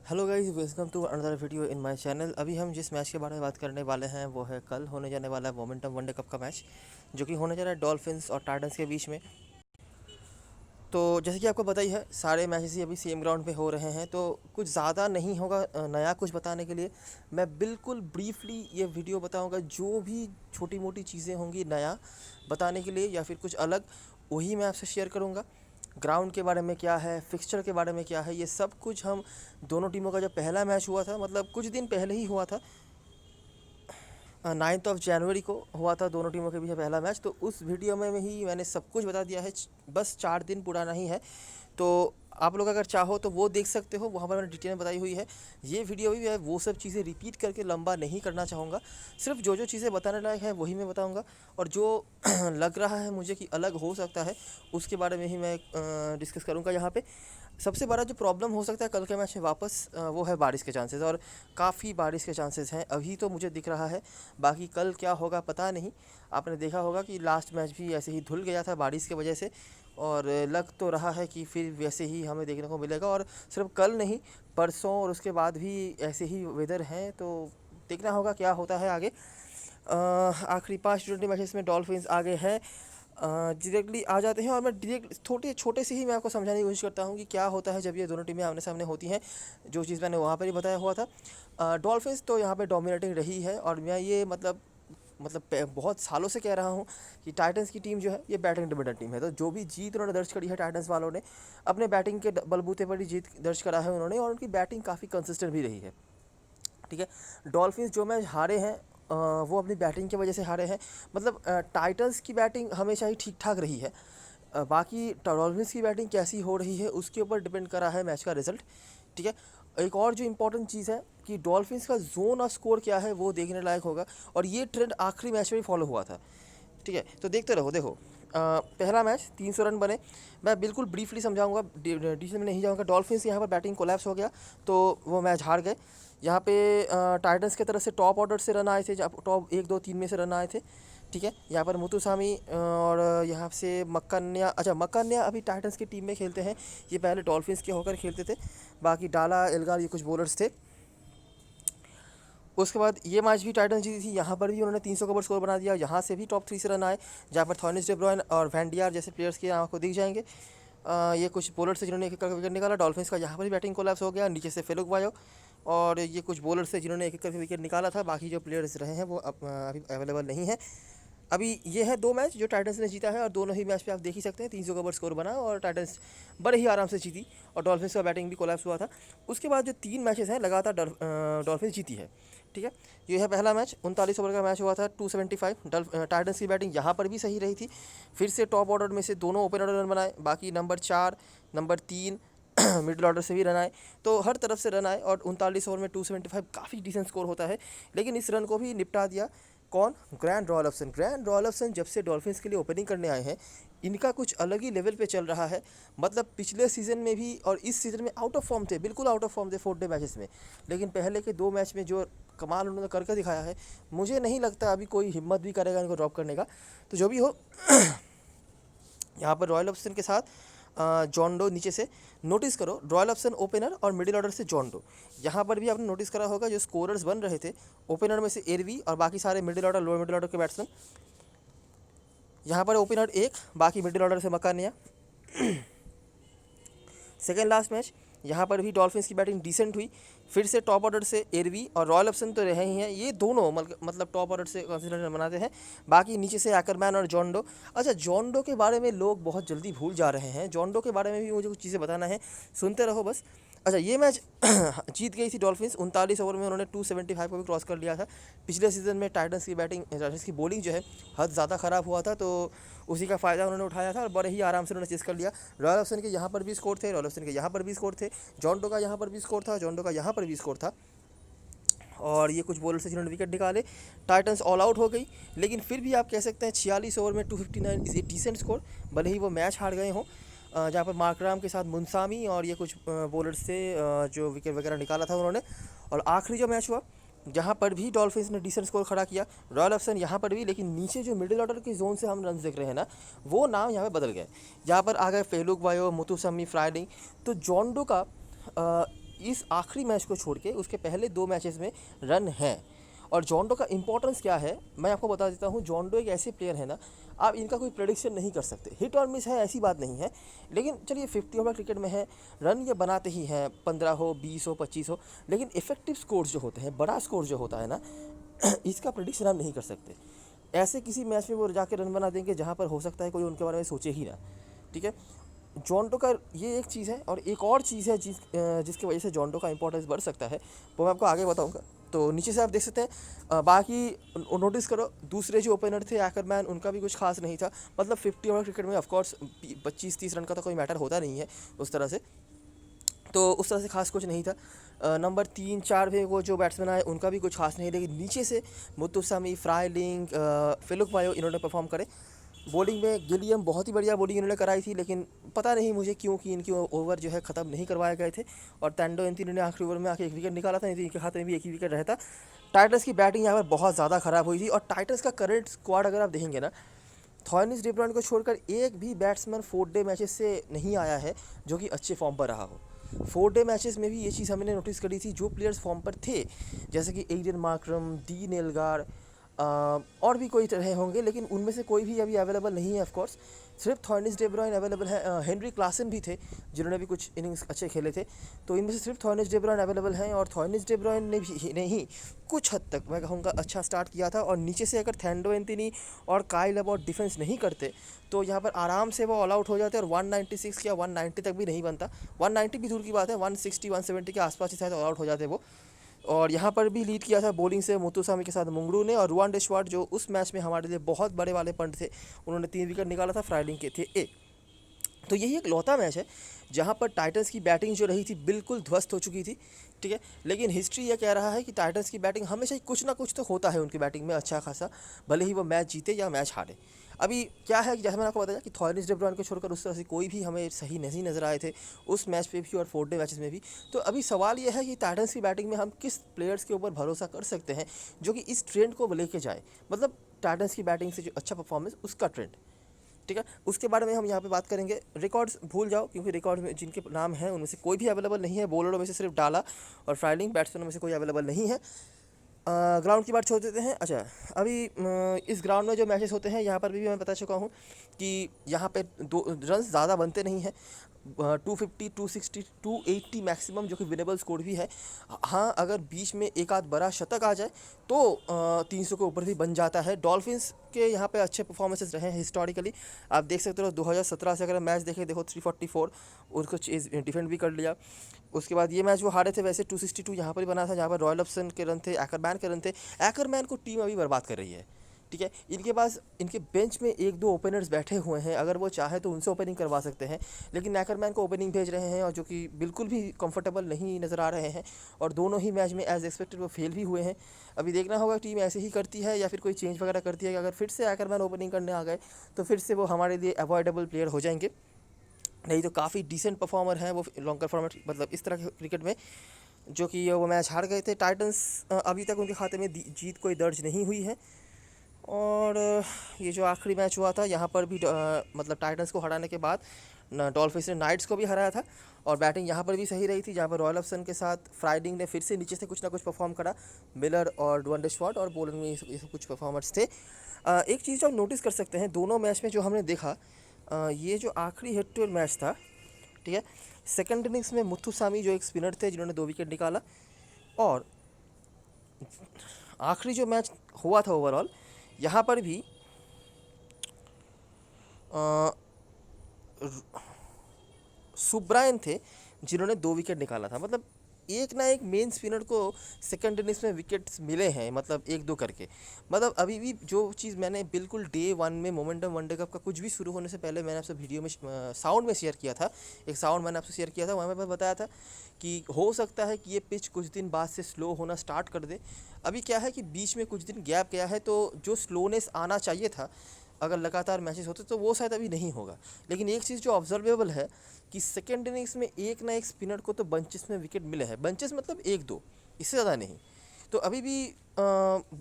Hello guys, welcome to another video in my channel. अभी हम जिस मैच के बारे में बात करने वाले हैं वो है कल होने जाने वाला मोमेंटम वनडे कप का मैच, जो कि होने जा रहा है डॉल्फिन्स और टाइटंस के बीच में। तो जैसे कि आपको पता ही है, सारे मैचेस ही अभी सेम ग्राउंड पे हो रहे हैं, तो कुछ ज़्यादा नहीं होगा नया कुछ बताने के लिए। मैं बिल्कुल ब्रीफली ये वीडियो बताऊंगा, जो भी छोटी मोटी चीज़ें होंगी नया बताने के लिए या फिर कुछ अलग, वही मैं आपसे शेयर करूंगा। ग्राउंड के बारे में क्या है, फिक्सचर के बारे में क्या है, ये सब कुछ हम दोनों टीमों का जो पहला मैच हुआ था, मतलब कुछ दिन पहले ही हुआ था, 9 जनवरी को हुआ था दोनों टीमों के बीच पहला मैच। तो उस वीडियो में ही मैंने सब कुछ बता दिया है, बस 4 दिन पुराना ही है। तो आप लोग अगर चाहो तो वो देख सकते हो, वहाँ पर मैंने डिटेल में बताई हुई है। ये वीडियो भी मैं वो सब चीज़ें रिपीट करके लंबा नहीं करना चाहूँगा, सिर्फ जो जो चीज़ें बताने लायक है वही मैं बताऊँगा। और जो लग रहा है मुझे कि अलग हो सकता है, उसके बारे में ही मैं डिस्कस करूँगा यहाँ पे। सबसे बड़ा जो प्रॉब्लम हो सकता है कल के मैच में वापस, वो है बारिश के चांसेस, और काफ़ी बारिश के चांसेस हैं अभी तो मुझे दिख रहा है। बाकी कल क्या होगा पता नहीं। आपने देखा होगा कि लास्ट मैच भी ऐसे ही धुल गया था बारिश की वजह से, और लग तो रहा है कि फिर वैसे ही हमें देखने को मिलेगा। और सिर्फ कल नहीं, परसों और उसके बाद भी ऐसे ही वेदर हैं, तो देखना होगा क्या होता है आगे। आखिरी 5 T20 मैचेस में डॉल्फिन्स आगे है। डायरेक्टली आ जाते हैं, और मैं डायरेक्ट छोटे छोटे से ही मैं आपको समझाने की कोशिश करता हूँ कि क्या होता है जब ये दोनों टीमें आमने सामने होती हैं, जो चीज़ मैंने वहाँ पर ही बताया हुआ था। डॉल्फिन्स तो यहाँ पे डोमिनेटिंग रही है, और मैं ये बहुत सालों से कह रहा हूँ कि टाइटंस की टीम जो है ये बैटिंग डिपेंडेंट टीम है। तो जो भी जीत उन्होंने दर्ज करी है टाइटंस वालों ने, अपने बैटिंग के बलबूते पर ही जीत दर्ज करा है उन्होंने, और उनकी बैटिंग काफ़ी कंसिस्टेंट भी रही है। ठीक है। डॉल्फिन्स जो मैच हारे हैं, वो अपनी बैटिंग की वजह से हारे हैं। मतलब टाइटंस की बैटिंग हमेशा ही ठीक ठाक रही है। बाकी डॉल्फिन्स की बैटिंग कैसी हो रही है उसके ऊपर डिपेंड करा है मैच का रिजल्ट। ठीक है। एक और जो इम्पोर्टेंट चीज़ है कि डॉल्फिन्स का जोन ऑफ स्कोर क्या है वो देखने लायक होगा, और ये ट्रेंड आखिरी मैच में भी फॉलो हुआ था। ठीक है, तो देखते रहो। देखो, पहला मैच 300 रन बने। मैं बिल्कुल ब्रीफली समझाऊंगा, डिटेल में नहीं जाऊंगा। डॉल्फिन्स यहाँ पर बैटिंग कोलैप्स हो गया, तो वो मैच हार गए। यहाँ पे टाइटंस की तरफ से टॉप ऑर्डर से रन आए थे, जब टॉप 1 2 3 में से रन आए थे। ठीक है, यहाँ पर मुतुसामी और यहाँ से मक्कान्या, अच्छा मक्कान्या अभी टाइटंस की टीम में खेलते हैं, ये पहले डॉल्फिन्स के होकर खेलते थे। बाकी डाला, एल्गार, ये कुछ बॉलर्स थे। उसके बाद ये मैच भी टाइटंस जीती थी, यहाँ पर भी उन्होंने 300 का ओवर स्कोर बना दिया, यहाँ से भी टॉप 3 से रन आए, जहाँ पर थॉनिस डे ब्रुयन और वैन डियार जैसे प्लेयर्स के आपको दिख जाएंगे। ये कुछ बॉलर्स थे जिन्होंने एक एक करके विकेट निकाला। डॉल्फिन्स का यहाँ पर भी बैटिंग कोलैप्स हो गया, नीचे से फेलुक वायो, और ये कुछ बॉलर्स थे जिन्होंने एक एक करके विकेट निकाला था। बाकी जो प्लेयर्स रहे हैं वो अभी अवेलेबल नहीं है। अभी ये है 2 मैच जो टाइटंस ने जीता है, और दोनों ही मैच पे आप देख ही सकते हैं 300 का ओवर स्कोर बना, और टाइटंस बड़े ही आराम से जीती, और डॉल्फिन्स का बैटिंग भी कोलैप्स हुआ था। उसके बाद जो 3 मैचेस हैं लगातार डॉल्फिन्स जीती है। ठीक है, ये है पहला मैच, 39 ओवर का मैच हुआ था, 275। टाइटंस की बैटिंग यहाँ पर भी सही रही थी, फिर से टॉप ऑर्डर में से दोनों ओपन ऑर्डर रन बनाए, बाकी नंबर 4, नंबर 3 मिडिल ऑर्डर से भी रन आए, तो हर तरफ से रन आए, और 39 ओवर में 275 काफ़ी डिसेंट स्कोर होता है। लेकिन इस रन को भी निपटा दिया कौन? ग्रैंड रॉयल्सन। ग्रैंड रॉयल्सन जब से डॉल्फिन्स के लिए ओपनिंग करने आए हैं, इनका कुछ अलग ही लेवल पे चल रहा है। मतलब पिछले सीज़न में भी और इस सीज़न में आउट ऑफ फॉर्म थे, बिल्कुल आउट ऑफ फॉर्म थे 4 डे मैचेस में, लेकिन पहले के 2 मैच में जो कमाल उन्होंने करके दिखाया है, मुझे नहीं लगता अभी कोई हिम्मत भी करेगा इनको ड्रॉप करने का। तो जो भी हो, यहाँ पर रॉयल ऑप्शन के साथ जॉन डो नीचे से, नोटिस करो रॉयल ऑप्शन ओपनर और मिडिल ऑर्डर से जॉन डो। यहाँ पर भी आपने नोटिस करा होगा जो स्कोरर्स बन रहे थे, ओपनर में से एरवी और बाकी सारे middle order, lower middle order के बैट्समैन। यहाँ पर ओपनर एक, बाकी मिडिल ऑर्डर से मकानिया। सेकेंड लास्ट मैच, यहाँ पर भी डॉल्फिन्स की बैटिंग डिसेंट हुई, फिर से टॉप ऑर्डर से एरवी और रॉयल ऑप्शन तो रहे ही हैं, ये दोनों मतलब टॉप ऑर्डर से कंसिडर बनाते हैं। बाकी नीचे से एकरमैन और जॉन डो। अच्छा, जॉन डो के बारे में लोग बहुत जल्दी भूल जा रहे हैं, जॉन डो के बारे में भी मुझे कुछ चीज़ें बताना है, सुनते रहो बस। अच्छा, ये मैच जीत गई थी डॉल्फिन्स, 39 ओवर में उन्होंने 275 को भी क्रॉस कर लिया था। पिछले सीज़न में टाइटंस की बॉलिंग जो है हद ज़्यादा ख़राब हुआ था, तो उसी का फ़ायदा उन्होंने उठाया था, और बड़े ही आराम से उन्होंने चेस कर लिया। रॉयल ऑप्शन के यहाँ पर भी स्कोर थे, रॉयल ऑप्शन के यहाँ पर भी स्कोर थे, जॉन डो का यहाँ पर भी स्कोर था, जॉन डो का यहाँ पर भी स्कोर था, और ये कुछ बॉलर से जिन्होंने विकेट निकाले। टाइटंस ऑल आउट हो गई, लेकिन फिर भी आप कह सकते हैं 46 ओवर में 259 इज़ ए डिसेंट स्कोर, भले ही वो मैच हार गए हों। जहाँ पर मार्कराम के साथ मुंसामी और ये कुछ बॉलर्स से जो विकेट वगैरह निकाला था उन्होंने। और आखिरी जो मैच हुआ, जहाँ पर भी डॉल्फिन्स ने डिसेंट स्कोर खड़ा किया, रॉयल ऑप्शन यहाँ पर भी, लेकिन नीचे जो मिडिल ऑर्डर की जोन से हम रन देख रहे हैं ना, वो नाम यहाँ पे बदल गए। यहाँ पर आ गए फेलुक वायो, मुतुसमी, फ्राइडिंग। तो जॉन्डो का इस आखिरी मैच को छोड़ के उसके पहले 2 मैचेस में रन हैं। और जॉन डो का इंपॉर्टेंस क्या है मैं आपको बता देता हूँ। जॉन डो एक ऐसे प्लेयर है ना, आप इनका कोई प्रेडिक्शन नहीं कर सकते। हिट और मिस है ऐसी बात नहीं है, लेकिन चलिए 50 ओवर क्रिकेट में है, रन ये बनाते ही हैं, 15 हो, 20 हो, 25 हो, लेकिन इफेक्टिव स्कोर्स जो होते हैं, बड़ा स्कोर जो होता है ना इसका प्रेडिक्शन हम नहीं कर सकते। ऐसे किसी मैच में वो जाके रन बना देंगे जहाँ पर हो सकता है कोई उनके बारे में सोचे ही ना। ठीक है, जॉन डो का ये एक चीज़ है। और एक और चीज़ है जिसकी वजह से जॉन डो का इंपॉर्टेंस बढ़ सकता है, वो मैं आपको आगे बताऊंगा। तो नीचे से आप देख सकते हैं, बाकी नोटिस करो दूसरे जो ओपनर थे एक्करमैन, उनका भी कुछ खास नहीं था। मतलब 50 ओवर क्रिकेट में ऑफकोर्स 25-30 रन का तो कोई मैटर होता नहीं है उस तरह से, तो उस तरह से खास कुछ नहीं था। नंबर 3-4 पे वो जो बैट्समैन आए उनका भी कुछ खास नहीं, लेकिन नीचे से मुत्तुसामी, फ्राइलिंग, फिलुक मायो इन्होंने परफॉर्म करे। बॉलिंग में गिलियम बहुत ही बढ़िया बॉलिंग इन्होंने कराई थी, लेकिन पता नहीं मुझे क्यों कि इनके ओवर जो है ख़त्म नहीं करवाए गए थे। और टैंडो एंथनी ने आखिरी ओवर में आके 1 विकेट निकाला था, नहीं तो इनके खाते में भी 1 ही विकेट रहता। टाइटंस की बैटिंग यहाँ पर बहुत ज़्यादा ख़राब हुई थी। और टाइटंस का करंट स्क्वाड अगर आप देखेंगे ना, थॉर्निस डिब्रॉयन को छोड़कर एक भी बैट्समैन 4 डे मैचेस से नहीं आया है जो कि अच्छे फॉर्म पर रहा हो। 4 डे मैचेस में भी ये चीज़ हमने नोटिस करी थी, जो प्लेयर्स फॉर्म पर थे जैसे कि एडन मार्करम, डीन एल्गार, और भी कोई रहे होंगे, लेकिन उनमें से कोई भी अभी अवेलेबल नहीं है। ऑफकोर्स सिर्फ थॉर्निस डे ब्रुयन अवेलेबल है। हेनरी क्लासन भी थे जिन्होंने भी कुछ इनिंग्स अच्छे खेले थे, तो इनमें से सिर्फ थॉर्निस डे ब्रुयन अवेलेबल हैं। और थॉर्निस डे ब्रुयन ने भी नहीं कुछ हद तक मैं कहूँगा अच्छा स्टार्ट किया था। और नीचे से अगर थैंडो एंथनी और काइल अबॉट डिफेंस नहीं करते तो यहाँ पर आराम से वो ऑल आउट हो जाते और 196 या 190 तक भी नहीं बनता। 190 भी दूर की बात है, 160-170 के आसपास ही शायद ऑल आउट हो जाते वो। और यहाँ पर भी लीड किया था बॉलिंग से मुत्तुसामी के साथ मुंगरू ने, और रुआन डेशवार्ट जो उस मैच में हमारे लिए बहुत बड़े वाले पंट थे, उन्होंने 3 विकेट निकाला था, फ्राइडिंग के थे 1। तो यही एक लौता मैच है जहाँ पर टाइटंस की बैटिंग जो रही थी बिल्कुल ध्वस्त हो चुकी थी। ठीक है, लेकिन हिस्ट्री ये कह रहा है कि टाइटंस की बैटिंग हमेशा ही कुछ ना कुछ तो होता है उनकी बैटिंग में अच्छा खासा, भले ही वो मैच जीते या मैच हारे। अभी क्या है कि जैसे मैंने आपको बताया कि थॉरिस डे ब्रुयन को छोड़कर उस तरह से कोई भी हमें सही नहीं नज़र आए थे उस मैच पे भी और 4 डे मैचेस में भी। तो अभी सवाल ये है कि टाइटंस की बैटिंग में हम किस प्लेयर्स के ऊपर भरोसा कर सकते हैं जो कि इस ट्रेंड को लेके जाए, मतलब टाइटंस की बैटिंग से जो अच्छा परफॉर्मेंस उसका ट्रेंड। ठीक है, उसके बारे में हम यहाँ पे बात करेंगे। रिकॉर्ड्स भूल जाओ, क्योंकि रिकॉर्ड में जिनके नाम हैं उनमें से कोई भी अवेलेबल नहीं है। बॉलरों में से सिर्फ डाला और फ्राइलिंग, बैट्समैनों में से कोई अवेलेबल नहीं है। ग्राउंड की बात छोड़ देते हैं। अच्छा, अभी इस ग्राउंड में जो मैचेस होते हैं यहाँ पर भी मैं बता चुका हूँ कि यहाँ पे दो रन ज़्यादा बनते नहीं हैं। 250, 260, 280 मैक्सिमम जो कि विनेबल स्कोर भी है। हाँ, अगर बीच में एक आध बड़ा शतक आ जाए तो 300 के ऊपर भी बन जाता है। डॉल्फिन्स के यहाँ पे अच्छे परफॉर्मेंसेस रहे हैं हिस्टोरिकली। आप देख सकते हो 2017 से अगर मैच देखें, देखो 344 उसको डिफेंड भी कर लिया। उसके बाद ये मैच वो हारे थे, वैसे 262 यहाँ पर ही बना था जहाँ पर रॉयलप्सन के रन थे, एक्करमैन के रन थे। एक्करमैन को टीम अभी बर्बाद कर रही है। ठीक है, इनके पास इनके बेंच में 1-2 ओपनर्स बैठे हुए हैं, अगर वो चाहे तो उनसे ओपनिंग करवा सकते हैं, लेकिन एक्करमैन को ओपनिंग भेज रहे हैं और जो कि बिल्कुल भी कंफर्टेबल नहीं नज़र आ रहे हैं। और दोनों ही मैच में एज एक्सपेक्टेड वो फेल भी हुए हैं। अभी देखना होगा टीम ऐसे ही करती है या फिर कोई चेंज वगैरह करती है कि अगर फिर से एक्करमैन ओपनिंग करने आ गए तो फिर से वो हमारे लिए अवॉइडेबल प्लेयर हो जाएंगे। नहीं तो काफ़ी डिसेंट परफॉर्मर हैं वो लॉन्गर फॉर्मेट, मतलब इस तरह के क्रिकेट में, जो कि वो मैच हार गए थे। टाइटंस अभी तक उनके खाते में जीत कोई दर्ज नहीं हुई है। और ये जो आखिरी मैच हुआ था यहाँ पर भी मतलब टाइटंस को हराने के बाद डॉल्फिन्स ने नाइट्स को भी हराया था। और बैटिंग यहाँ पर भी सही रही थी, जहाँ पर रॉयलप्सन के साथ फ्राइडिंग ने फिर से नीचे से कुछ ना कुछ परफॉर्म करा, मिलर और रुआन डेशवार्ट, और बॉलिंग में ये सब कुछ परफॉर्मर्स थे। एक चीज़ जो आप नोटिस कर सकते हैं दोनों मैच में जो हमने देखा, ये जो आखिरी हेड टू हेड मैच था, ठीक है, सेकंड इनिंग्स में मुत्तुसामी जो एक स्पिनर थे जिन्होंने 2 विकेट निकाला, और आखिरी जो मैच हुआ था ओवरऑल यहाँ पर भी सुब्रायन थे जिन्होंने 2 विकेट निकाला था। मतलब एक ना एक मेन स्पिनर को सेकंड इनिंग्स में विकेट्स मिले हैं, मतलब 1-2 करके। मतलब अभी भी जो चीज़ मैंने बिल्कुल डे 1 में मोमेंटम वनडे कप का कुछ भी शुरू होने से पहले मैंने आपसे वीडियो में साउंड में शेयर किया था, एक साउंड मैंने आपसे शेयर किया था, वहाँ मैं बताया था कि हो सकता है कि ये पिच कुछ दिन बाद से स्लो होना स्टार्ट कर दे। अभी क्या है कि बीच में कुछ दिन गैप गया है, तो जो स्लोनेस आना चाहिए था अगर लगातार मैचेस होते तो वो शायद अभी नहीं होगा। लेकिन एक चीज़ जो ऑब्जर्वेबल है कि सेकेंड इनिंग्स में एक ना एक स्पिनर को तो बंचेस में विकेट मिले हैं। बंचेस मतलब 1-2, इससे ज़्यादा नहीं। तो अभी भी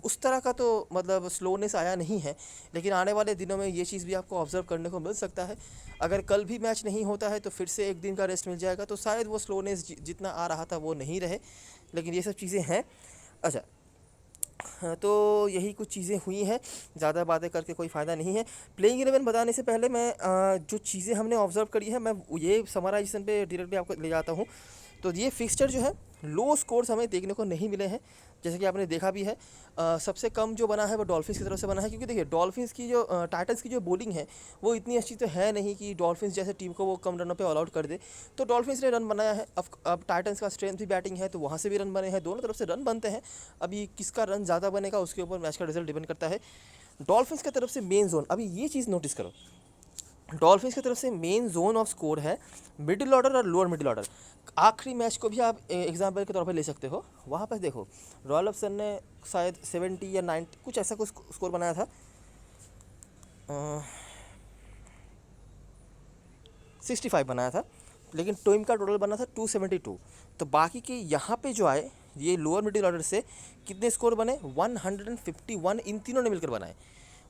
उस तरह का तो मतलब स्लोनेस आया नहीं है, लेकिन आने वाले दिनों में ये चीज़ भी आपको ऑब्जर्व करने को मिल सकता है। अगर कल भी मैच नहीं होता है तो फिर से एक दिन का रेस्ट मिल जाएगा, तो शायद वो स्लोनेस जितना आ रहा था वो नहीं रहे, लेकिन ये सब चीज़ें हैं। अच्छा, हाँ, तो यही कुछ चीज़ें हुई हैं, ज़्यादा बातें करके कोई फ़ायदा नहीं है। प्लेइंग 11 बताने से पहले मैं जो चीज़ें हमने ऑब्ज़र्व करी है मैं ये समराइजेशन पे डायरेक्टली आपको ले जाता हूँ। तो ये फिक्सचर जो है लो स्कोर्स हमें देखने को नहीं मिले हैं, जैसे कि आपने देखा भी है। सबसे कम जो बना है वो डॉल्फिन्स की तरफ से बना है, क्योंकि देखिए डॉल्फिन्स की जो टाइटन्स की जो बॉलिंग है वो इतनी अच्छी तो है नहीं कि डॉल्फिन्स जैसे टीम को वो कम रनों पे ऑल आउट कर दे। तो डॉल्फिन्स ने रन बनाया है। अब टाइटन्स का स्ट्रेंथ भी बैटिंग है, तो वहाँ से भी रन बने हैं, दोनों तरफ से रन बनते हैं। अभी किसका रन ज़्यादा बनेगा उसके ऊपर मैच का रिजल्ट डिपेंड करता है। डॉल्फिन्स की तरफ से मेन जोन, अभी ये चीज़ नोटिस करो, डॉल्फिन्स की तरफ से मेन जोन ऑफ स्कोर है मिडिल ऑर्डर और लोअर मिडिल ऑर्डर। आखिरी मैच को भी आप एग्जाम्पल के तौर पर ले सकते हो। वहाँ पर देखो रॉयल ऑप्शन ने शायद 70 या 90 कुछ ऐसा कुछ स्कोर बनाया था, 65 बनाया था, लेकिन टीम का टोटल बना था 272। तो बाकी के यहाँ पे जो आए ये लोअर मिडिल ऑर्डर से कितने स्कोर बने, 151 इन तीनों ने मिलकर बनाए।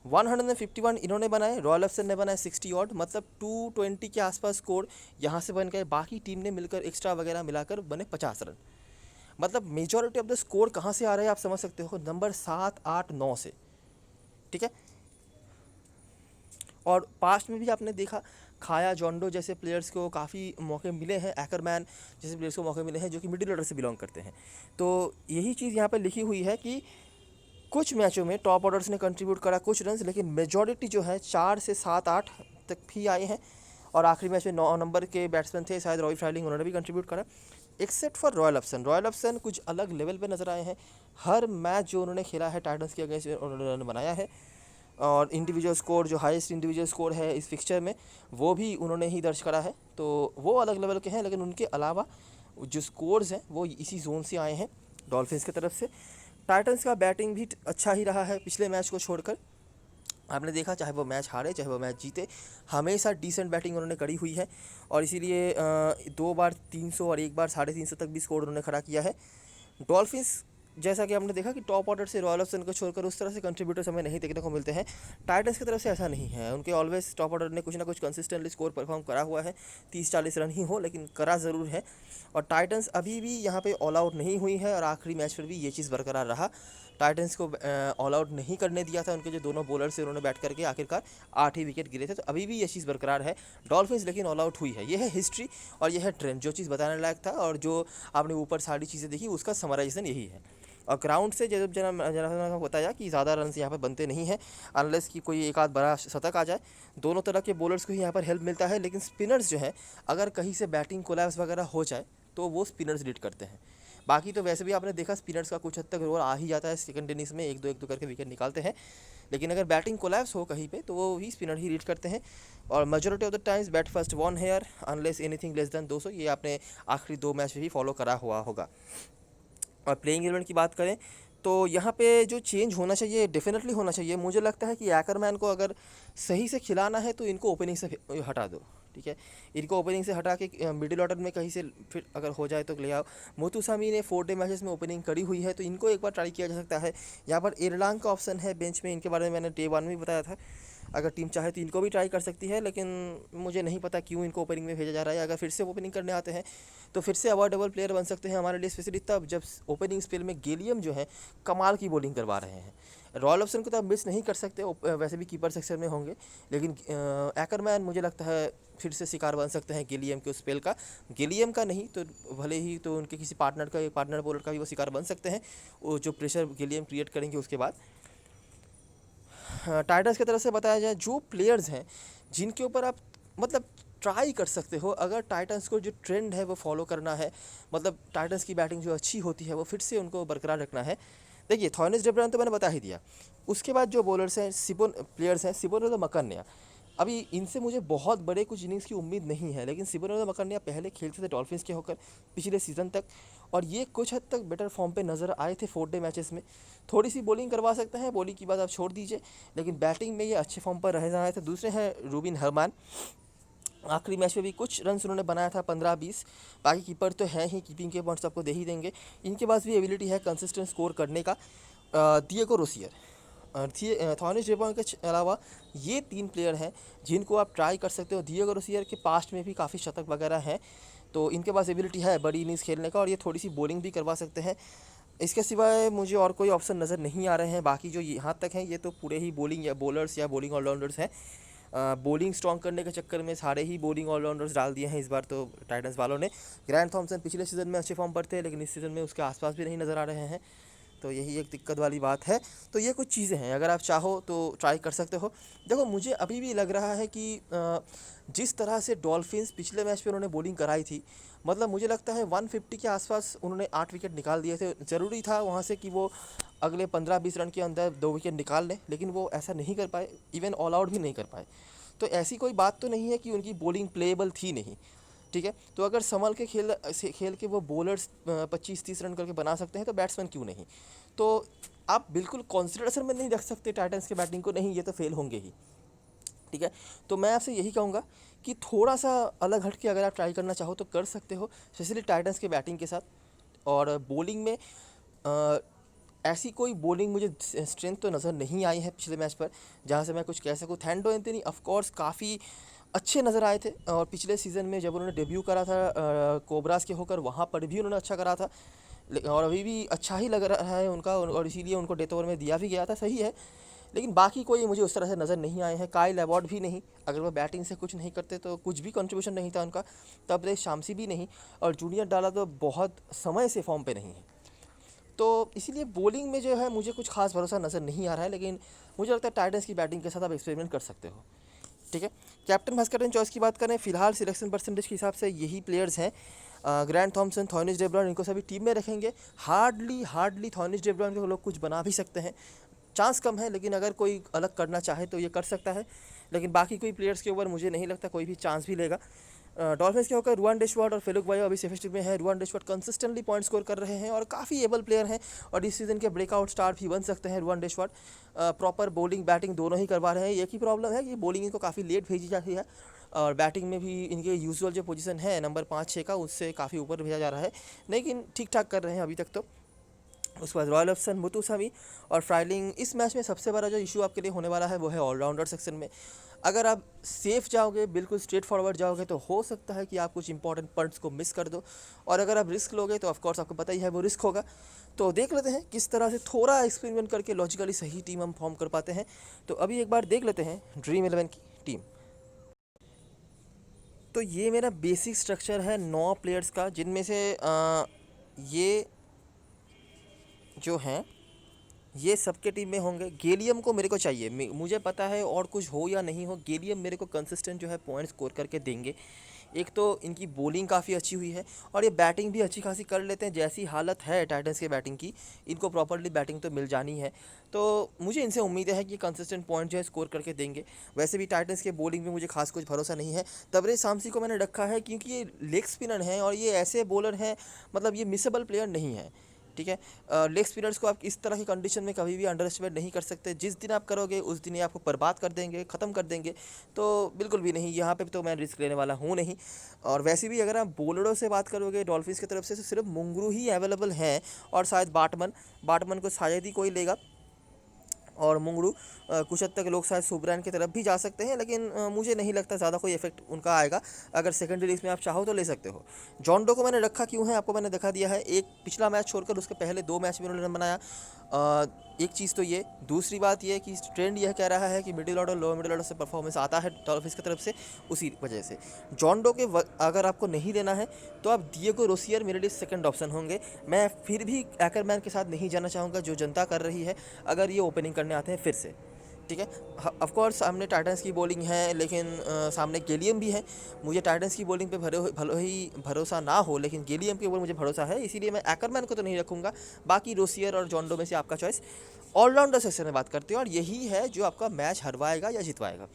151 इन्होंने बनाए, रॉयल ऑप्शन ने बनाए 60 ऑड, मतलब 220 के आसपास स्कोर यहाँ से बन गए। बाकी टीम ने मिलकर एक्स्ट्रा वगैरह मिलाकर बने 50 रन। मतलब मेजॉरिटी ऑफ द स्कोर कहाँ से आ रहा है आप समझ सकते हो, नंबर 7, 8, 9 से। ठीक है, और पास्ट में भी आपने देखा खाया जॉन्डो जैसे प्लेयर्स को काफ़ी मौके मिले हैं, एकरमैन जैसे प्लेयर्स को मौके मिले हैं जो कि मिडिल ऑर्डर से बिलोंग करते हैं। तो यही चीज़ यहाँ पर लिखी हुई है कि कुछ मैचों में टॉप ऑर्डर्स ने कंट्रीब्यूट करा कुछ रन, लेकिन मेजॉरिटी जो है 4 से 7, 8 तक भी आए हैं। और आखिरी मैच में 9 नंबर के बैट्समैन थे शायद रॉय फ्राइलिंग, उन्होंने भी कंट्रीब्यूट करा, except for royal option. Royal option कुछ अलग लेवल पे नज़र आए हैं। हर मैच जो उन्होंने खेला है टाइटन्स के अगेंस्ट उन्होंने रन बनाया है, और इंडिविजुअल स्कोर जो हाईएस्ट इंडिविजुअल स्कोर है इस फिक्सचर में वो भी उन्होंने ही दर्ज करा है। तो वो अलग लेवल के हैं, लेकिन उनके अलावा जो स्कोर्स हैं वो इसी जोन से आए हैं डॉल्फिन्स की तरफ से। टाइटन्स का बैटिंग भी अच्छा ही रहा है पिछले मैच को छोड़कर। आपने देखा चाहे वो मैच हारे चाहे वो मैच जीते, हमेशा डिसेंट बैटिंग उन्होंने करी हुई है, और इसीलिए 2 बार 300 और 1 बार 350 तक भी स्कोर उन्होंने खड़ा किया है। डॉल्फिन्स जैसा कि हमने देखा कि टॉप ऑर्डर से रॉयल ऑप्शन को छोड़कर उस तरह से कंट्रीब्यूटर्स हमें नहीं देखने को मिलते हैं। टाइटन्स की तरफ से ऐसा नहीं है, उनके ऑलवेज टॉप ऑर्डर ने कुछ ना कुछ कंसिस्टेंटली स्कोर परफॉर्म करा हुआ है, 30-40 रन ही हो लेकिन करा ज़रूर है। और टाइटन्स अभी भी यहाँ पे ऑल आउट नहीं हुई है, और आखिरी मैच पर भी ये चीज़ बरकरार रहा। टाइटन्स को ऑल आउट नहीं करने दिया था, उनके जो दोनों बॉलर से उन्होंने बैट करके आखिरकार 8 ही विकेट गिरे थे। तो अभी भी ये चीज़ बरकरार है। डॉल्फिन्स लेकिन ऑल आउट हुई है, ये है हिस्ट्री और ये है ट्रेंड। जो चीज़ बताने लायक था और जो आपने ऊपर सारी चीज़ें देखी उसका समराइजेशन यही है। और ग्राउंड से जब जना बताया कि ज़्यादा रन यहाँ पर बनते नहीं हैं अनलेस कि कोई एक आध बड़ा शतक आ जाए। दोनों तरह के बॉलर्स को ही यहाँ पर हेल्प मिलता है, लेकिन स्पिनर्स जो हैं अगर कहीं से बैटिंग कोलैप्स वगैरह हो जाए तो वो स्पिनर्स लीड करते हैं। बाकी तो वैसे भी आपने देखा स्पिनर्स का कुछ हद तक रोल आ ही जाता है, सेकंड इनिंग्स में एक दो करके विकेट निकालते हैं, लेकिन अगर बैटिंग कोलैप्स हो कहीं पे तो वो ही स्पिनर ही लीड करते हैं। और majority of the times bat first won here unless anything less than 200, ये आपने आखिरी 2 मैच में भी फॉलो करा हुआ होगा। और प्लेइंग 11 की बात करें तो यहाँ पे जो चेंज होना चाहिए डेफिनेटली होना चाहिए। मुझे लगता है कि एकरमैन को अगर सही से खिलाना है तो इनको ओपनिंग से हटा दो, ठीक है। इनको ओपनिंग से हटा के मिडिल ऑर्डर में कहीं से फिर अगर हो जाए तो ले आओ। मोतुसामी ने 4 डे मैचेस में ओपनिंग करी हुई है, तो इनको एक बार ट्राई किया जा सकता है। यहाँ पर एरलांग का ऑप्शन है बेंच में, इनके बारे में मैंने डे 1 में भी बताया था। अगर टीम चाहे तो इनको भी ट्राई कर सकती है, लेकिन मुझे नहीं पता क्यों इनको ओपनिंग में भेजा जा रहा है। अगर फिर से ओपनिंग करने आते हैं तो फिर से अवॉइडेबल प्लेयर बन सकते हैं हमारे लिए, स्पेशली तब जब ओपनिंग स्पेल में गेलियम जो है कमाल की बॉलिंग करवा रहे हैं। रॉयल ऑप्शन को तो आप मिस नहीं कर सकते, वैसे भी कीपर सेक्शन में होंगे, लेकिन एकरमैन मुझे लगता है फिर से शिकार बन सकते हैं गेलियम के उस स्पेल का। गेलियम का नहीं तो भले ही तो उनके किसी पार्टनर का, एक पार्टनर बॉलर का भी वो शिकार बन सकते हैं, वो जो प्रेशर गेलियम क्रिएट करेंगे उसके बाद। टाइटन्स की तरफ से बताया जाए जो प्लेयर्स हैं जिनके ऊपर आप मतलब ट्राई कर सकते हो, अगर टाइटन्स को जो ट्रेंड है वो फॉलो करना है, मतलब टाइटन्स की बैटिंग जो अच्छी होती है वो फिर से उनको बरकरार रखना है। देखिए थॉयनिस डेब्रान तो मैंने बता ही दिया। उसके बाद जो बॉलर्स हैं सिबोन प्लेयर्स हैं, सिबोन और मकन्या, अभी इनसे मुझे बहुत बड़े कुछ इनिंग्स की उम्मीद नहीं है, लेकिन सिबोन और मकन्या पहले खेलते थे डॉल्फिन्स के होकर पिछले सीज़न तक, और ये कुछ हद तक बेटर फॉर्म पे नज़र आए थे 4 डे मैचेस में। थोड़ी सी बॉलिंग करवा सकते हैं, बॉलिंग की बात आप छोड़ दीजिए, लेकिन बैटिंग में ये अच्छे फॉर्म पर रह रहे थे। दूसरे हैं रूबिन हर्मान, आखिरी मैच में भी कुछ रन्स उन्होंने बनाया था 15-20। बाकी कीपर तो हैं ही, कीपिंग के पॉइंट्स आपको दे ही देंगे। इनके पास भी एबिलिटी है कंसिस्टेंट स्कोर करने का। डिएगो रोसियर, थॉनिस डेबॉन के अलावा ये 3 प्लेयर हैं जिनको आप ट्राई कर सकते हो। डिएगो रोसियर के पास्ट में भी काफ़ी शतक वगैरह हैं, तो इनके पास एबिलिटी है बड़ी इनिंग्स खेलने का, और ये थोड़ी सी बॉलिंग भी करवा सकते हैं। इसके सिवाय मुझे और कोई ऑप्शन नज़र नहीं आ रहे हैं। बाकी जो यहाँ तक हैं ये तो पूरे ही बॉलिंग या बॉलर्स या बॉलिंग ऑलराउंडर्स हैं। बॉलिंग स्ट्रॉन्ग करने के चक्कर में सारे ही बॉलिंग ऑलराउंडर्स डाल दिए हैं इस बार तो टाइटंस वालों ने। ग्रैंड थॉम्सन पिछले सीज़न में अच्छे फॉर्म पर थे, लेकिन इस सीज़न में उसके आसपास भी नहीं नज़र आ रहे हैं, तो यही एक दिक्कत वाली बात है। तो ये कुछ चीज़ें हैं, अगर आप चाहो तो ट्राई कर सकते हो। देखो मुझे अभी भी लग रहा है कि जिस तरह से डॉल्फिन्स पिछले मैच पे उन्होंने बॉलिंग कराई थी, मतलब मुझे लगता है 150 के आसपास उन्होंने 8 विकेट निकाल दिए थे। ज़रूरी था वहाँ से कि वो अगले 15-20 रन के अंदर 2 विकेट निकाल लें, लेकिन वो ऐसा नहीं कर पाए, इवन ऑल आउट भी नहीं कर पाए। तो ऐसी कोई बात तो नहीं है कि उनकी बॉलिंग प्लेएबल थी नहीं, ठीक है। तो अगर संभल के खेल के वो बॉलर्स 25-30 रन करके बना सकते हैं तो बैट्समैन क्यों नहीं। तो आप बिल्कुल कॉन्सिडरेशन में नहीं रख सकते टाइटंस के बैटिंग को, नहीं ये तो फेल होंगे ही, ठीक है। तो मैं आपसे यही कहूँगा कि थोड़ा सा अलग हट के अगर आप ट्राई करना चाहो तो कर सकते हो, स्पेशली टाइटंस के बैटिंग के साथ। और बॉलिंग में ऐसी कोई बॉलिंग मुझे स्ट्रेंथ तो नज़र नहीं आई है पिछले मैच पर जहाँ से मैं कुछ कह सकूँ। थैंडो एंथनी ऑफ कोर्स काफ़ी अच्छे नज़र आए थे, और पिछले सीज़न में जब उन्होंने डेब्यू करा था कोबरास के होकर, वहाँ पर भी उन्होंने अच्छा करा था, और अभी भी अच्छा ही लग रहा है उनका, और इसीलिए उनको डेथ ओवर में दिया भी गया था, सही है। लेकिन बाकी कोई मुझे उस तरह से नज़र नहीं आए हैं। काइल अवॉर्ड भी नहीं, अगर वो बैटिंग से कुछ नहीं करते तो कुछ भी कंट्रीब्यूशन नहीं था उनका। तब शामसी भी नहीं, और जूनियर डाला तो बहुत समय से फॉर्म पे नहीं है। तो इसीलिए बॉलिंग में जो है मुझे कुछ खास भरोसा नज़र नहीं आ रहा है, लेकिन मुझे लगता है टाइटंस की बैटिंग के साथ आप एक्सपेरिमेंट कर सकते हो, ठीक है। कैप्टन वाइस कैप्टन चॉइस की बात करें, फिलहाल सिलेक्शन परसेंटेज के हिसाब से यही प्लेयर्स हैं। ग्रैंड थॉम्सन, थॉनिस डेब्रॉन, इनको सभी टीम में रखेंगे। हार्डली थॉनिस डेब्रॉन के लोग कुछ बना भी सकते हैं, चांस कम है, लेकिन अगर कोई अलग करना चाहे तो ये कर सकता है। लेकिन बाकी कोई प्लेयर्स के ऊपर मुझे नहीं लगता कोई भी चांस भी लेगा। डॉल्फिन्स के होकर रुआन डेशवार्ड और फेलुक बायो अभी सेफेस्टिक में है। रुआन डेशवार्ड कंसिस्टेंटली पॉइंट स्कोर कर रहे हैं और काफ़ी एबल प्लेयर हैं, और इस सीज़न के ब्रेकआउट स्टार भी बन सकते हैं रुआन डेशवार्ड। प्रॉपर बॉलिंग बैटिंग दोनों ही करवा रहे हैं। एक ही प्रॉब्लम है कि बॉलिंग इनको काफ़ी लेट भेजी जाती है, और बैटिंग में भी इनके यूजुअल जो पोजीशन है नंबर 5-6 का, उससे काफ़ी ऊपर भेजा जा रहा है, लेकिन ठीक ठाक कर रहे हैं अभी तक तो। उसके बाद रॉयल ऑप्शन मुतुसामी और फ्राइलिंग। इस मैच में सबसे बड़ा जो इशू आपके लिए होने वाला है वो है ऑलराउंडर सेक्शन में। अगर आप सेफ जाओगे, बिल्कुल स्ट्रेट फॉरवर्ड जाओगे, तो हो सकता है कि आप कुछ इंपॉर्टेंट पॉइंट्स को मिस कर दो, और अगर आप रिस्क लोगे तो ऑफकोर्स आपको पता ही है वो रिस्क होगा। तो देख लेते हैं किस तरह से थोड़ा एक्सपेरिमेंट करके लॉजिकली सही टीम हम फॉर्म कर पाते हैं। तो अभी एक बार देख लेते हैं ड्रीम 11 की टीम। तो ये मेरा बेसिक स्ट्रक्चर है 9 प्लेयर्स का, जिनमें से ये जो हैं ये सबके टीम में होंगे। गेलियम को मेरे को चाहिए, मुझे पता है और कुछ हो या नहीं हो, गेलियम मेरे को कंसिस्टेंट जो है पॉइंट स्कोर करके देंगे। एक तो इनकी बॉलिंग काफ़ी अच्छी हुई है, और ये बैटिंग भी अच्छी खासी कर लेते हैं। जैसी हालत है टाइटंस के बैटिंग की, इनको प्रॉपरली बैटिंग तो मिल जानी है, तो मुझे इनसे उम्मीद है कि कंसिस्टेंट पॉइंट जो है स्कोर करके देंगे। वैसे भी टाइटंस के बॉलिंग में मुझे खास कुछ भरोसा नहीं है। तबरेज शामसी को मैंने रखा है क्योंकि ये लेग स्पिनर हैं, और ये ऐसे बॉलर हैं, मतलब ये मिसेबल प्लेयर नहीं है, ठीक है। लेग स्पिनर्स को आप इस तरह की कंडीशन में कभी भी अंडर एस्टिमेट नहीं कर सकते। जिस दिन आप करोगे उस दिन ये आपको बर्बाद कर देंगे, ख़त्म कर देंगे। तो बिल्कुल भी नहीं, यहाँ पे तो मैं रिस्क लेने वाला हूँ नहीं। और वैसे भी अगर आप बॉलरों से बात करोगे डॉल्फिन्स की तरफ से, तो सिर्फ मुंगरू ही अवेलेबल हैं, और शायद बाटमन को शायद ही कोई लेगा, और मुंगरू कुछ हद तक लोग शायद सुब्रान की तरफ भी जा सकते हैं, लेकिन मुझे नहीं लगता ज़्यादा कोई इफेक्ट उनका आएगा। अगर सेकेंडरी लिस्ट में आप चाहो तो ले सकते हो। जॉन डो को मैंने रखा क्यों है आपको मैंने दिखा दिया है। एक पिछला मैच छोड़कर उसके पहले 2 मैच में उन्होंने रन बनाया। एक चीज़ तो ये, दूसरी बात ये कि ट्रेंड यह कह रहा है कि middle order lower middle order से परफॉर्मेंस आता है डॉल्फिन्स की तरफ से, उसी वजह से जॉन डो के अगर आपको नहीं लेना है तो आप डिएगो रोसियर मेरे लिए सेकंड ऑप्शन होंगे। मैं फिर भी एकरमैन के साथ नहीं जाना चाहूँगा, जो जनता कर रही है, अगर ये ओपनिंग करने आते हैं फिर से, ठीक है। ऑफ कोर्स सामने टाइटंस की बॉलिंग है, लेकिन सामने गेलियम भी है। मुझे टाइटंस की बॉलिंग पे भले ही भरोसा ना हो, लेकिन गेलियम के ऊपर मुझे भरोसा है, इसीलिए मैं एकरमैन को तो नहीं रखूँगा। बाकी रोसियर और जॉन डो में से आपका चॉइस। ऑलराउंडर सेक्शन में बात करते हैं, और यही है जो आपका मैच हरवाएगा या जितवाएगा,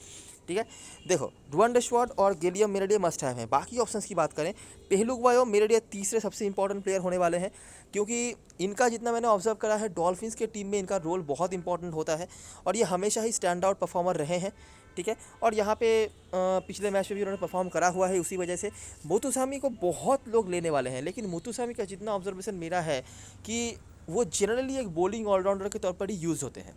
ठीक है। देखो रुआन डेशवार्ड और गेलियम मेरे लिए मस्ट हैव हैं। बाकी ऑप्शंस की बात करें, पेहलुक बायो मेरे लिए तीसरे सबसे इंपॉर्टेंट प्लेयर होने वाले हैं, क्योंकि इनका जितना मैंने ऑब्जर्व करा है डॉल्फिन्स के टीम में इनका रोल बहुत इंपॉर्टेंट होता है, और ये हमेशा ही स्टैंड आउट परफॉर्मर रहे हैं, ठीक है। और यहाँ पे पिछले मैच में भी उन्होंने परफॉर्म करा हुआ है, उसी वजह से मुथुसामी को बहुत लोग लेने वाले हैं, लेकिन मुथुसामी का जितना ऑब्जर्वेशन मेरा है कि वो जनरली एक बॉलिंग ऑलराउंडर के तौर पर ही यूज़ होते हैं,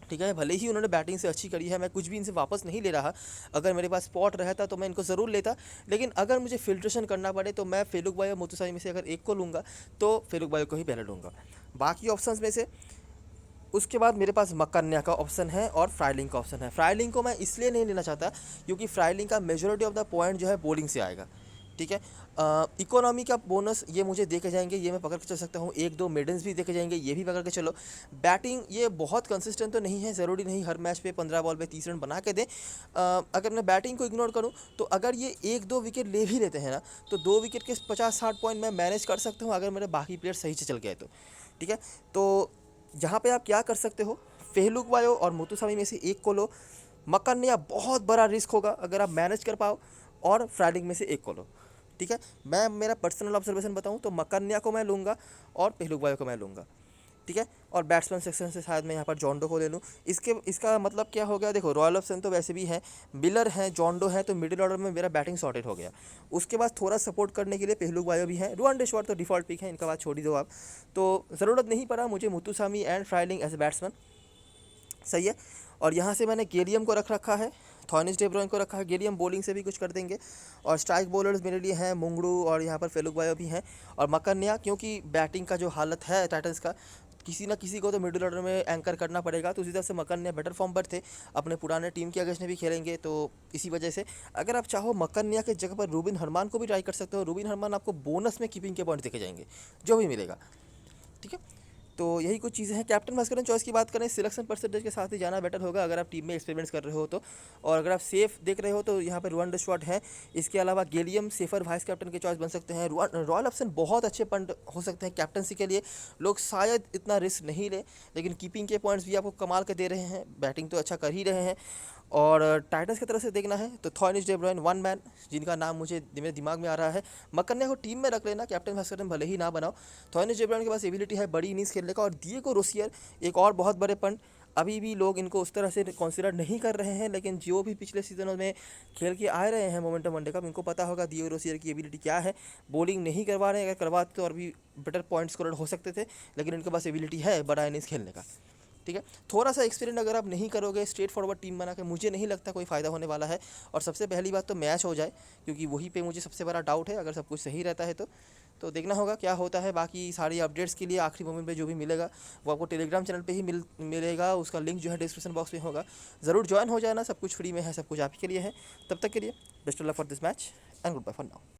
ठीक है। भले ही उन्होंने बैटिंग से अच्छी करी है, मैं कुछ भी इनसे वापस नहीं ले रहा, अगर मेरे पास स्पॉट रहता तो मैं इनको ज़रूर लेता, लेकिन अगर मुझे फिल्ट्रेशन करना पड़े तो मैं फेलुक बाई और मुथुसामी में से अगर एक को लूँगा तो फेलुक बाई को ही पहले लूँगा। बाकी ऑप्शंस में से उसके बाद मेरे पास मकन्या का ऑप्शन है और फ्राइलिंग का ऑप्शन है। फ्राइलिंग को मैं इसलिए नहीं लेना चाहता क्योंकि फ्राइलिंग का मेजोरिटी ऑफ द पॉइंट जो है बॉलिंग से आएगा, ठीक है। इकोनॉमी का बोनस ये मुझे देके जाएंगे, ये मैं पकड़ के चल सकता हूँ, एक दो मेडल्स भी देके जाएंगे, ये भी पकड़ के चलो। बैटिंग ये बहुत कंसिस्टेंट तो नहीं है, ज़रूरी नहीं हर मैच पे 15 बॉल पे 30 रन बना के दें। अगर मैं बैटिंग को इग्नोर करूँ तो अगर ये एक दो विकेट ले भी लेते हैं ना, तो 2 विकेट के 50-60 पॉइंट मैं मैनेज कर सकता हूँ अगर मेरे बाकी प्लेयर सही से चल गए तो, ठीक है। तो यहाँ पे आप क्या कर सकते हो, फेलुक बायो और मुथुसामी में से एक को लो। मकन्या बहुत बड़ा रिस्क होगा अगर आप मैनेज कर पाओ, और फ्राइलिंग में से एक को लो, ठीक है। मैं मेरा पर्सनल ऑब्जर्वेशन बताऊं तो मकन्या को मैं लूँगा और फेलुक बायो को मैं लूँगा, ठीक है। और बैट्समैन सेक्शन से शायद मैं यहाँ पर जॉन्डो को ले लूँ। इसका मतलब क्या हो गया, देखो रॉयल ऑप्शन तो वैसे भी है, मिलर है, जॉन्डो है, तो मिडिल ऑर्डर में मेरा बैटिंग सॉर्टेड हो गया। उसके बाद थोड़ा सपोर्ट करने के लिए फेलुक बायो भी है, रुआन डेशवार्ड तो डिफ़ॉल्ट पिक है, इनका बात छोड़ ही दो आप। तो ज़रूरत नहीं पड़ा मुझे Muthusamy and Frylinck as a batsman, सही है। और यहाँ से मैंने गेलियम को रखा है, थॉनिस डे ब्रुयन को रखा है। गेलियम बॉलिंग से भी कुछ कर देंगे, और स्ट्राइक बॉलर्स मेरे लिए हैं मुंगड़ू और यहाँ पर फेलुक बायो भी हैं। और मकन्या, क्योंकि बैटिंग का जो हालत है टाइटंस का, किसी ना किसी को तो मिडिल ऑर्डर में एंकर करना पड़ेगा, तो उसी तरह से मकन्या बेटर फॉर्म पर थे, अपने पुराने टीम के अगेंस्ट में भी खेलेंगे, तो इसी वजह से अगर आप चाहो मकन्या के जगह पर रूबिन हरमान को भी ट्राई कर सकते हो। रूबिन हरमान आपको बोनस में कीपिंग के पॉइंट देखे जाएंगे, जो भी मिलेगा, ठीक है। तो यही कुछ चीज़ें हैं। कैप्टन भास्करन चॉइस की बात करें, सिलेक्शन परसेंटेज के साथ ही जाना बेटर होगा अगर आप टीम में एक्सपेरिमेंट्स कर रहे हो तो। और अगर आप सेफ देख रहे हो तो यहाँ पर रुआन डेशवार्ड है, इसके अलावा गेलियम सेफर वाइस कैप्टन के चॉइस बन सकते हैं। रॉयल ऑप्शन बहुत अच्छे पॉइंट हो सकते हैं कैप्टनसी के लिए, लोग शायद इतना रिस्क नहीं ले, लेकिन कीपिंग के पॉइंट्स भी आपको कमाल के दे रहे हैं, बैटिंग तो अच्छा कर ही रहे हैं। और टाइटंस की तरफ से देखना है तो थॉनिस डे ब्रुयन वन मैन, जिनका नाम मुझे मेरे दिमाग में आ रहा है। मकन्या को टीम में रख लेना, कैप्टन भास्करन भले ही ना बनाओ। थॉनिस डे ब्रुयन के पास एबिलिटी है बड़ी इनिंग्स खेलने का। और डिएगो रोसियर एक और बहुत बड़े पंड, अभी भी लोग इनको उस तरह से कंसिडर नहीं कर रहे हैं, लेकिन जो भी पिछले सीजनों में खेल के आ रहे हैं मोमेंटम वनडे कप, इनको पता होगा डिएगो रोसियर की एबिलिटी क्या है। बॉलिंग नहीं करवा रहे हैं, अगर करवाते तो और भी बेटर पॉइंट स्कोरर हो सकते थे, लेकिन इनके पास एबिलिटी है बड़ा इनिंग्स खेलने का, ठीक है। थोड़ा सा एक्सपीरियंस अगर आप नहीं करोगे स्ट्रेट फॉरवर्ड टीम बना के, मुझे नहीं लगता कोई फ़ायदा होने वाला है। और सबसे पहली बात तो मैच हो जाए, क्योंकि वहीं पे मुझे सबसे बड़ा डाउट है, अगर सब कुछ सही रहता है तो देखना होगा क्या होता है। बाकी सारी अपडेट्स के लिए आखिरी मोमेंट पे जो भी मिलेगा वो आपको टेलीग्राम चैनल पे ही मिलेगा, उसका लिंक जो है डिस्क्रिप्शन बॉक्स में होगा, ज़रूर ज्वाइन हो जाना, सब कुछ फ्री में है, सब कुछ आप ही के लिए है। तब तक के लिए best of luck for this match and goodbye for now.